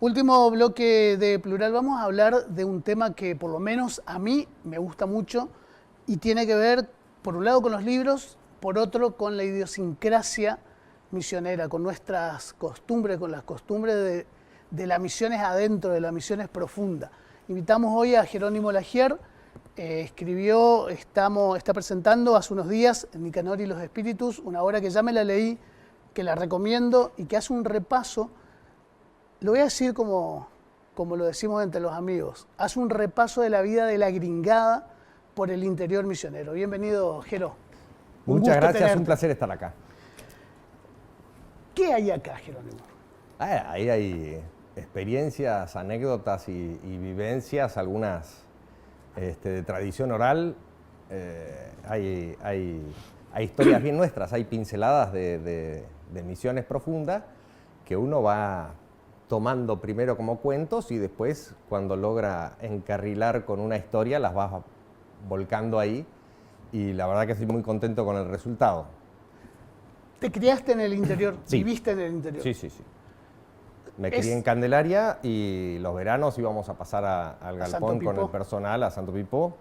Último bloque de Plural. Vamos a hablar de un tema que por lo menos a mí me gusta mucho y tiene que ver, por un lado, con los libros, por otro, con la idiosincrasia misionera, con nuestras costumbres, con las costumbres de las misiones adentro, de las misiones profundas. Invitamos hoy a Jerónimo Lagier, está presentando hace unos días en Nicanor y los Espíritus, una obra que ya me la leí, que la recomiendo y que hace un repaso. Lo voy a decir como lo decimos entre los amigos. Hace un repaso de la vida de la gringada por el interior misionero. Bienvenido, Jero. Muchas gracias, un placer estar acá. ¿Qué hay acá, Jerónimo? Ahí hay experiencias, anécdotas y vivencias, algunas de tradición oral. Hay historias bien nuestras, hay pinceladas de misiones profundas que uno va tomando primero como cuentos y después, cuando logra encarrilar con una historia, las vas volcando ahí, y la verdad que estoy muy contento con el resultado. ¿Te criaste en el interior? Sí. ¿Viviste en el interior? Sí. Me crié en Candelaria y los veranos íbamos a pasar al galpón con el personal a Santo Pipó.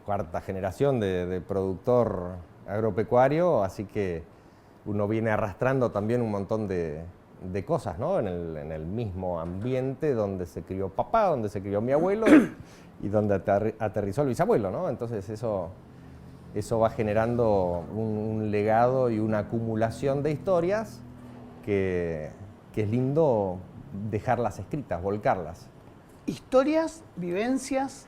Cuarta generación de productor agropecuario, así que uno viene arrastrando también un montón de cosas, ¿no? En el mismo ambiente donde se crió papá, donde se crió mi abuelo y donde aterrizó el bisabuelo, ¿no? Entonces eso va generando un legado y una acumulación de historias que es lindo dejarlas escritas, volcarlas. Historias, vivencias,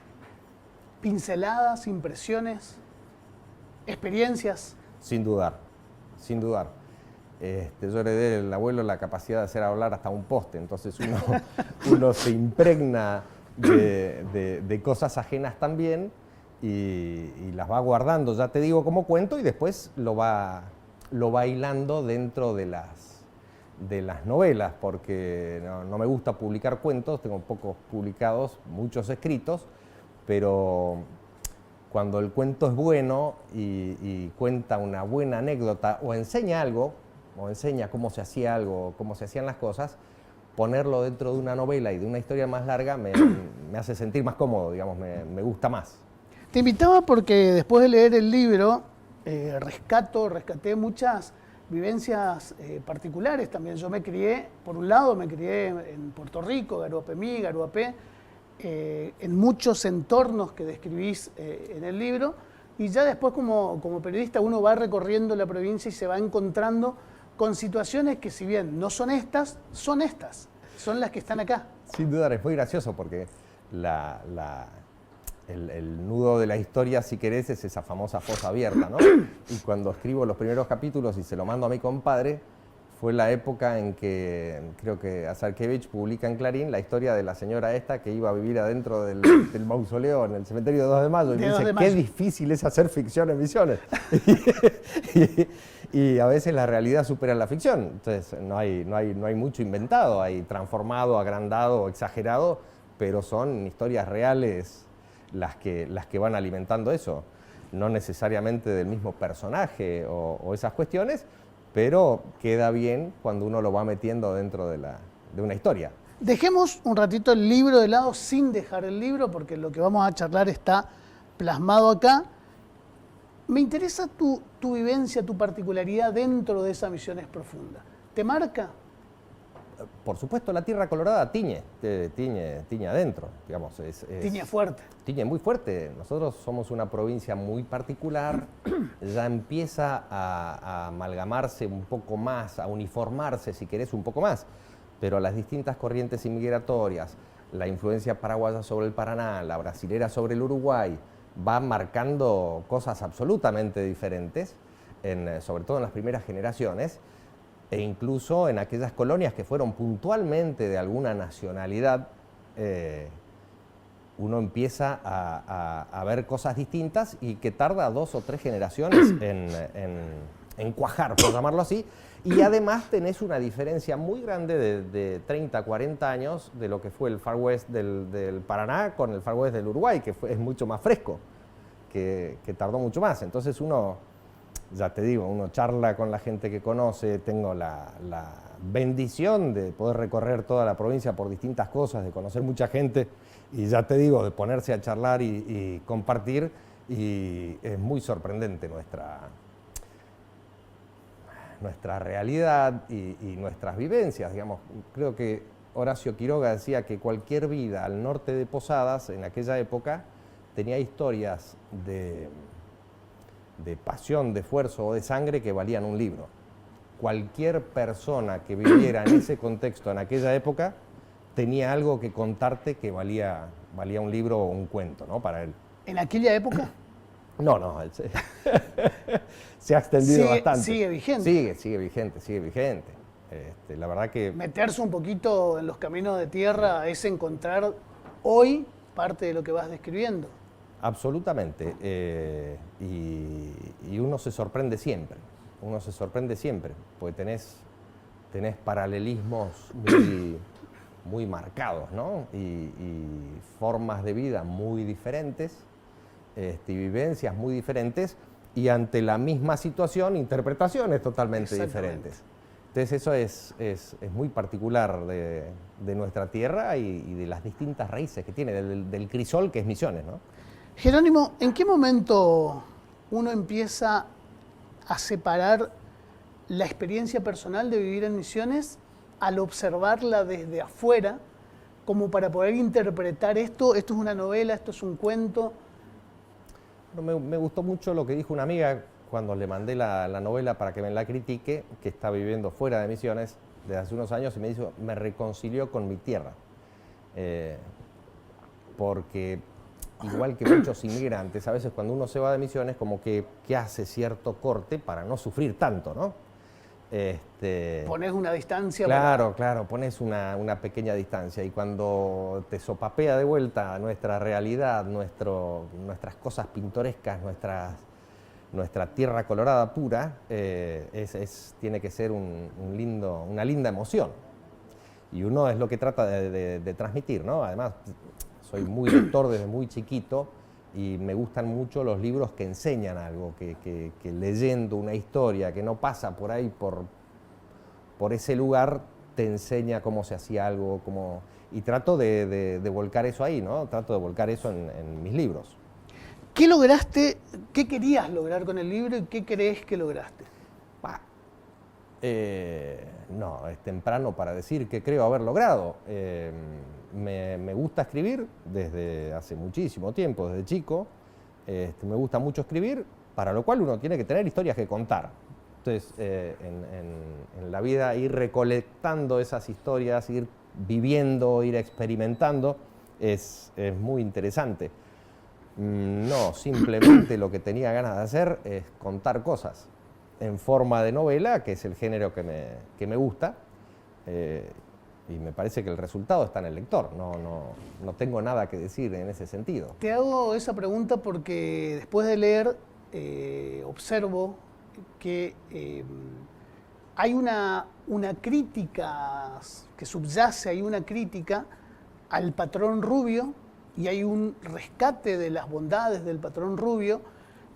pinceladas, impresiones, experiencias. Sin dudar. Yo heredé del abuelo la capacidad de hacer hablar hasta un poste, entonces uno se impregna de cosas ajenas también y las va guardando, ya te digo, como cuento, y después lo va hilando dentro de las novelas, porque no me gusta publicar cuentos, tengo pocos publicados, muchos escritos, pero cuando el cuento es bueno y cuenta una buena anécdota o enseña algo, o enseña cómo se hacía algo, cómo se hacían las cosas, ponerlo dentro de una novela y de una historia más larga me hace sentir más cómodo, digamos, me gusta más. Te invitaba porque después de leer el libro, rescaté muchas vivencias particulares también. Yo por un lado me crié en Puerto Rico, Garuapemí, Garuapé, en muchos entornos que describís en el libro, y ya después como periodista uno va recorriendo la provincia y se va encontrando con situaciones que, si bien no son estas, son las que están acá. Sin duda es muy gracioso porque el nudo de la historia, si querés, es esa famosa fosa abierta, ¿no? Y cuando escribo los primeros capítulos y se lo mando a mi compadre, fue la época en que creo que Azarkevich publica en Clarín la historia de la señora esta que iba a vivir adentro del mausoleo en el cementerio de 2 de Mayo. Y me dice, qué difícil es hacer ficción en Misiones. y a veces la realidad supera la ficción. Entonces no hay mucho inventado, hay transformado, agrandado, exagerado, pero son historias reales las que van alimentando eso. No necesariamente del mismo personaje o esas cuestiones, pero queda bien cuando uno lo va metiendo dentro de una historia. Dejemos un ratito el libro de lado, sin dejar el libro, porque lo que vamos a charlar está plasmado acá. Me interesa tu vivencia, tu particularidad dentro de esa Misiones Profunda. ¿Te marca? Por supuesto, la tierra colorada tiñe adentro, digamos. Tiñe fuerte. Tiñe muy fuerte. Nosotros somos una provincia muy particular, ya empieza a amalgamarse un poco más, a uniformarse, si querés, un poco más, pero las distintas corrientes inmigratorias, la influencia paraguaya sobre el Paraná, la brasilera sobre el Uruguay, van marcando cosas absolutamente diferentes, sobre todo en las primeras generaciones, e incluso en aquellas colonias que fueron puntualmente de alguna nacionalidad, uno empieza a ver cosas distintas y que tarda 2 o 3 generaciones en cuajar, por llamarlo así, y además tenés una diferencia muy grande de 30, 40 años de lo que fue el Far West del Paraná con el Far West del Uruguay, que es mucho más fresco, que tardó mucho más. Entonces uno ya te digo, uno charla con la gente que conoce, tengo la bendición de poder recorrer toda la provincia por distintas cosas, de conocer mucha gente y ya te digo, de ponerse a charlar y compartir, y es muy sorprendente nuestra realidad y nuestras vivencias, digamos. Creo que Horacio Quiroga decía que cualquier vida al norte de Posadas, en aquella época, tenía historias de pasión, de esfuerzo o de sangre que valían un libro. Cualquier persona que viviera en ese contexto en aquella época tenía algo que contarte que valía un libro o un cuento, ¿no? Para él. ¿En aquella época? No, se ha extendido bastante. ¿Sigue vigente? Sigue vigente. La verdad que... Meterse un poquito en los caminos de tierra es encontrar hoy parte de lo que vas describiendo. Absolutamente. Y uno se sorprende siempre. Porque tenés paralelismos muy marcados, ¿no? Y formas de vida muy diferentes, y vivencias muy diferentes, y ante la misma situación, interpretaciones totalmente diferentes. Entonces eso es muy particular de nuestra tierra y de las distintas raíces que tiene, del crisol que es Misiones, ¿no? Jerónimo, ¿en qué momento uno empieza a separar la experiencia personal de vivir en Misiones al observarla desde afuera, como para poder interpretar esto es una novela, esto es un cuento? Me gustó mucho lo que dijo una amiga cuando le mandé la novela para que me la critique, que está viviendo fuera de Misiones desde hace unos años, y me dijo, me reconcilió con mi tierra. Porque igual que muchos inmigrantes, a veces cuando uno se va de Misiones, como que hace cierto corte para no sufrir tanto, ¿no? Pones una distancia. Claro, pones una pequeña distancia, y cuando te sopapea de vuelta nuestra realidad, nuestras cosas pintorescas, nuestra tierra colorada pura, tiene que ser una linda emoción. Y uno es lo que trata de transmitir, ¿no? Además, soy muy lector desde muy chiquito y me gustan mucho los libros que enseñan algo, que leyendo una historia que no pasa por ahí, por ese lugar, te enseña cómo se hacía algo, y trato de volcar eso ahí, ¿no? Trato de volcar eso en mis libros. ¿Qué lograste, qué querías lograr con el libro y qué crees que lograste? No, es temprano para decir qué creo haber logrado. Me gusta escribir desde hace muchísimo tiempo, desde chico. Me gusta mucho escribir, para lo cual uno tiene que tener historias que contar. Entonces, en la vida ir recolectando esas historias, ir viviendo, ir experimentando, es muy interesante. No, simplemente lo que tenía ganas de hacer es contar cosas en forma de novela, que es el género que me gusta, y me parece que el resultado está en el lector. No tengo nada que decir en ese sentido. Te hago esa pregunta porque después de leer observo que hay una crítica que subyace, hay una crítica al patrón rubio, y hay un rescate de las bondades del patrón rubio,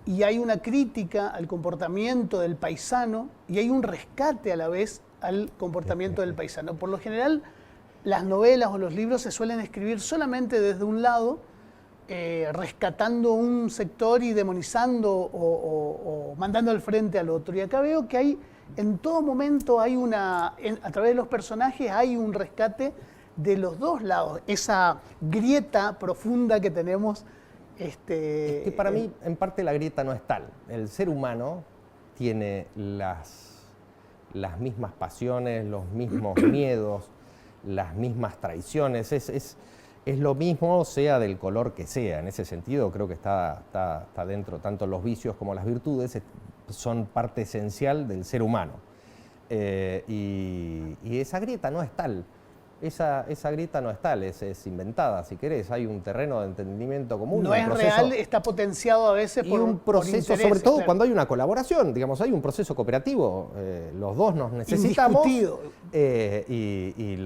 y hay una crítica al comportamiento del paisano, y hay un rescate a la vez al comportamiento del paisano. Por lo general, las novelas o los libros se suelen escribir solamente desde un lado, rescatando un sector y demonizando o mandando al frente al otro. Y acá veo que en todo momento hay a través de los personajes hay un rescate de los dos lados, esa grieta profunda que tenemos. Es que para mí, en parte, la grieta no es tal. El ser humano tiene las mismas pasiones, los mismos miedos, las mismas traiciones. Es lo mismo, sea del color que sea. En ese sentido, creo que está dentro, tanto los vicios como las virtudes son parte esencial del ser humano. Y esa grieta no es tal. Esa grieta no es tal, es inventada, si querés. Hay un terreno de entendimiento común. No es real, está potenciado a veces por un proceso, sobre todo cuando hay una colaboración, digamos, hay un proceso cooperativo, los dos nos necesitamos y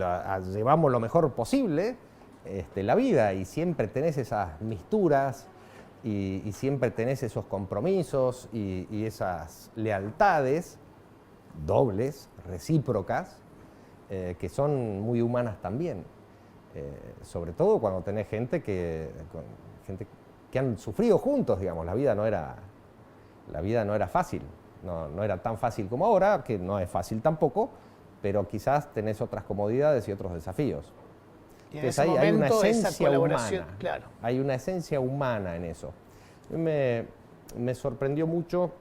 llevamos lo mejor posible la vida, y siempre tenés esas misturas y siempre tenés esos compromisos y esas lealtades dobles, recíprocas, que son muy humanas también. Sobre todo cuando tenés gente que han sufrido juntos, digamos. La vida no era fácil, no era tan fácil como ahora, que no es fácil tampoco, pero quizás tenés otras comodidades y otros desafíos. Y en ese momento, hay una esencia esa colaboración, humana, claro. hay una esencia humana en eso. Me sorprendió mucho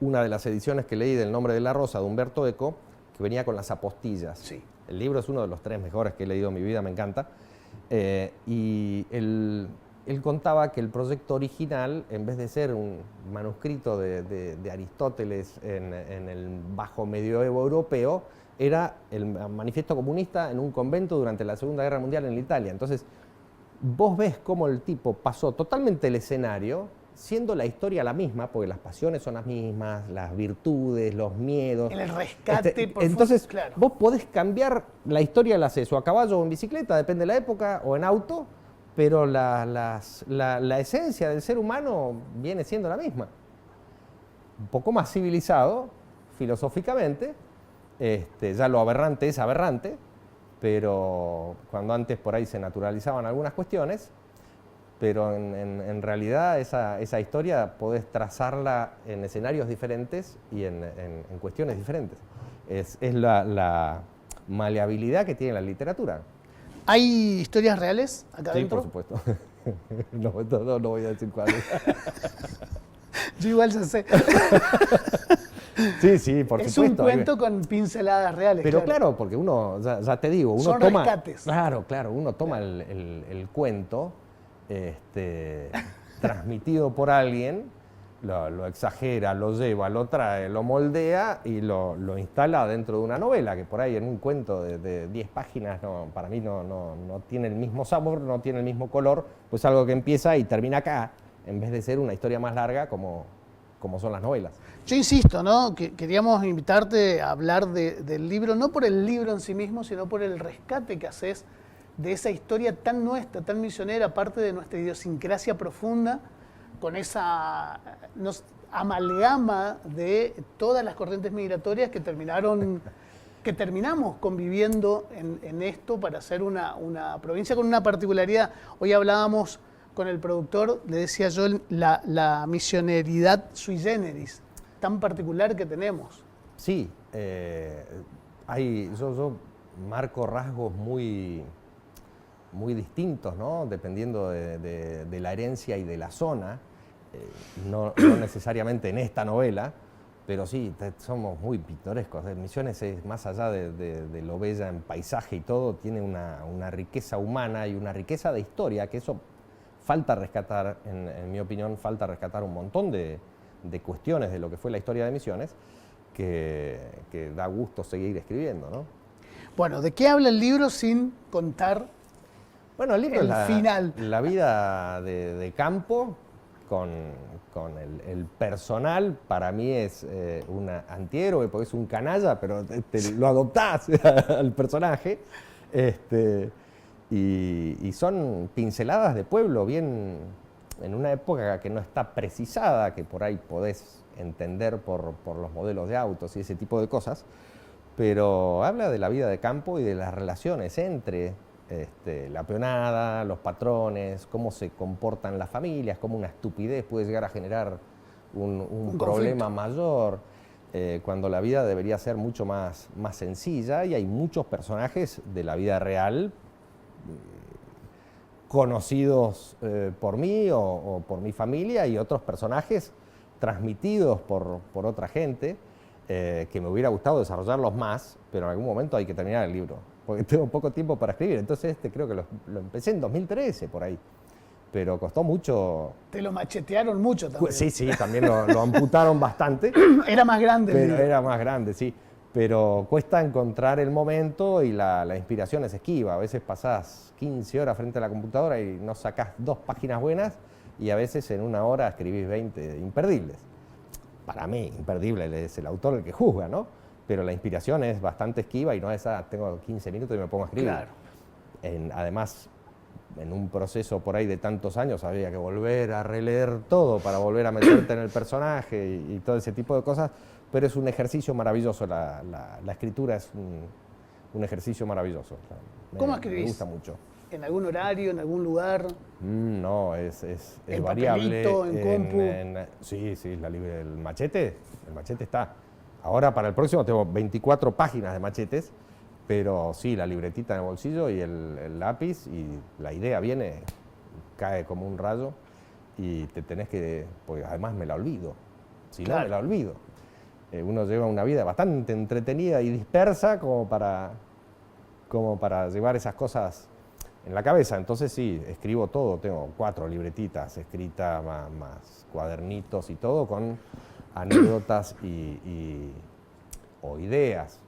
una de las ediciones que leí del Nombre de la Rosa, de Humberto Eco, que venía con las apostillas. Sí. El libro es uno de los 3 mejores que he leído en mi vida, me encanta. Y él contaba que el proyecto original, en vez de ser un manuscrito de Aristóteles en el bajo medioevo europeo, era el manifiesto comunista en un convento durante la Segunda Guerra Mundial en Italia. Entonces, vos ves cómo el tipo pasó totalmente el escenario, siendo la historia la misma, porque las pasiones son las mismas, las virtudes, los miedos. El rescate, entonces, claro. Vos podés cambiar la historia, la haces o a caballo o en bicicleta, depende de la época, o en auto, pero la esencia del ser humano viene siendo la misma. Un poco más civilizado, filosóficamente, ya lo aberrante es aberrante, pero cuando antes por ahí se naturalizaban algunas cuestiones, pero en realidad esa historia podés trazarla en escenarios diferentes y en cuestiones diferentes. Es la maleabilidad que tiene la literatura. ¿Hay historias reales acá adentro? Sí, por supuesto. No voy a decir cuáles. Yo igual ya sé. Sí, por es supuesto. Un cuento con pinceladas reales. Pero claro, porque uno, ya te digo, uno son toma... rescates. Claro, uno toma el cuento transmitido por alguien, lo exagera, lo lleva, lo trae, lo moldea y lo instala dentro de una novela, que por ahí en un cuento de 10 páginas para mí no tiene el mismo sabor, no tiene el mismo color, pues algo que empieza y termina acá, en vez de ser una historia más larga como son las novelas. Yo insisto, ¿no? Que queríamos invitarte a hablar del libro, no por el libro en sí mismo, sino por el rescate que haces de esa historia tan nuestra, tan misionera, parte de nuestra idiosincrasia profunda, con esa amalgama de todas las corrientes migratorias que terminamos conviviendo en esto para hacer una provincia con una particularidad. Hoy hablábamos con el productor, le decía yo, la misioneridad sui generis, tan particular que tenemos. Sí, yo marco rasgos muy distintos, ¿no? Dependiendo de la herencia y de la zona, no necesariamente en esta novela, pero sí, somos muy pintorescos. Misiones es más allá de lo bella en paisaje y todo, tiene una riqueza humana y una riqueza de historia, que eso falta rescatar, en mi opinión, falta rescatar un montón de cuestiones de lo que fue la historia de Misiones, que da gusto seguir escribiendo, ¿no? Bueno, ¿de qué habla el libro sin contar? Bueno, el libro es final. La vida de campo con el personal. Para mí es un antihéroe porque es un canalla, pero lo adoptás al personaje. Y son pinceladas de pueblo, bien en una época que no está precisada, que por ahí podés entender por los modelos de autos y ese tipo de cosas, pero habla de la vida de campo y de las relaciones entre la peonada, los patrones, cómo se comportan las familias, cómo una estupidez puede llegar a generar un problema mayor, cuando la vida debería ser mucho más sencilla, y hay muchos personajes de la vida real conocidos por mí o por mi familia, y otros personajes transmitidos por otra gente, que me hubiera gustado desarrollarlos más, pero en algún momento hay que terminar el libro, porque tengo poco tiempo para escribir. Entonces creo que lo empecé en 2013, por ahí, pero costó mucho. Te lo machetearon mucho también. Sí, también lo amputaron bastante. Era más grande. Pero era más grande, sí. Pero cuesta encontrar el momento y la inspiración es esquiva. A veces pasás 15 horas frente a la computadora y no sacás 2 páginas buenas, y a veces en 1 hora escribís 20 imperdibles. Para mí, imperdible es el autor el que juzga, ¿no? Pero la inspiración es bastante esquiva y no es tengo 15 minutos y me pongo a escribir. Claro. Además, en un proceso por ahí de tantos años había que volver a releer todo para volver a meterte en el personaje y todo ese tipo de cosas, pero es un ejercicio maravilloso, la escritura es un ejercicio maravilloso. ¿Cómo escribís? Me gusta mucho. ¿En algún horario, en algún lugar? No, es ¿En variable. papelito, en compu? Sí, el machete está. Ahora para el próximo tengo 24 páginas de machetes, pero sí, la libretita en el bolsillo y el lápiz, y la idea viene, cae como un rayo y te tenés que, porque además me la olvido, si no me la olvido. Uno lleva una vida bastante entretenida y dispersa como para llevar esas cosas en la cabeza. Entonces sí, escribo todo, tengo 4 libretitas escritas, más cuadernitos y todo, con anécdotas o ideas.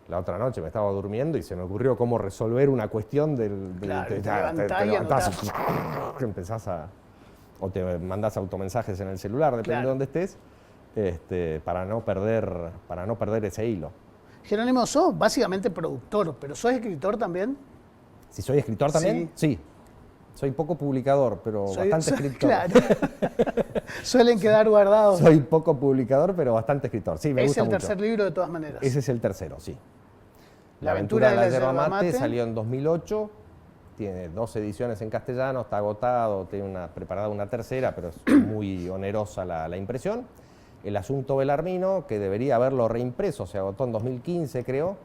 La otra noche me estaba durmiendo y se me ocurrió cómo resolver una cuestión te levantás y empezás o te mandás automensajes en el celular, depende de dónde estés, para no perder ese hilo. Jerónimo, sos básicamente productor, pero ¿sos escritor también? Si soy escritor también, sí. Soy poco publicador, pero bastante escritor. Claro. Suelen quedar guardados. Soy poco publicador, pero bastante escritor. Sí, me gusta mucho. Es el tercer libro de todas maneras. Ese es el tercero, sí. La aventura de la yerba yerba mate mate salió en 2008, tiene 2 ediciones en castellano, está agotado, tiene preparada una tercera, pero es muy onerosa la impresión. El asunto Belarmino, que debería haberlo reimpreso, se agotó en 2015, creo,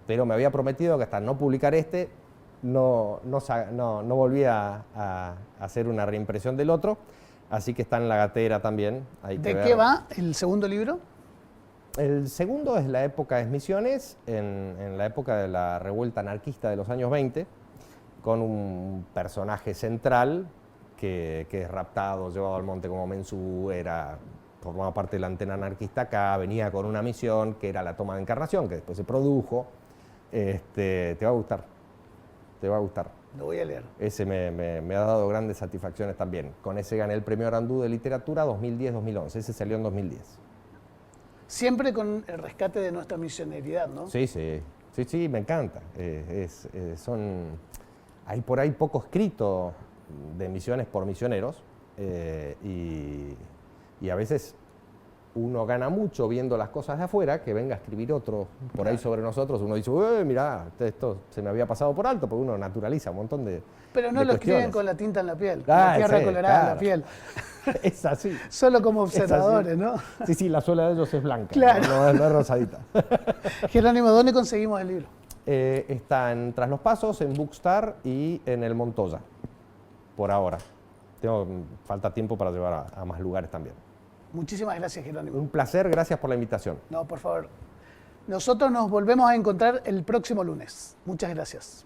pero me había prometido que hasta no publicar no volví a hacer una reimpresión del otro, así que está en la gatera también. ¿De qué va el segundo libro? El segundo es la época de Misiones, en la época de la revuelta anarquista de los años 20, con un personaje central que es raptado, llevado al monte como Mensú, formaba parte de la antena anarquista acá, venía con una misión que era la toma de Encarnación, que después se produjo. Te va a gustar, te va a gustar. Lo voy a leer. Ese me ha dado grandes satisfacciones también. Con ese gané el premio Arandú de literatura 2010-2011, ese salió en 2010. Siempre con el rescate de nuestra misioneridad, ¿no? Sí, me encanta. Hay por ahí poco escrito de misiones por misioneros, y a veces uno gana mucho viendo las cosas de afuera, que venga a escribir otro por ahí sobre nosotros. Uno dice, mirá, esto se me había pasado por alto, porque uno naturaliza un montón de Pero no de lo cuestiones. escriben con la tinta en la piel, con la tierra colorada en la piel. Es así. Solo como observadores, ¿no? Sí, la suela de ellos es blanca, claro. no es rosadita. Jerónimo, ¿dónde conseguimos el libro? Está en Tras los Pasos, en Bookstar y en el Montoya, por ahora. Falta tiempo para llevar a más lugares también. Muchísimas gracias, Jerónimo. Un placer, gracias por la invitación. No, por favor. Nosotros nos volvemos a encontrar el próximo lunes. Muchas gracias.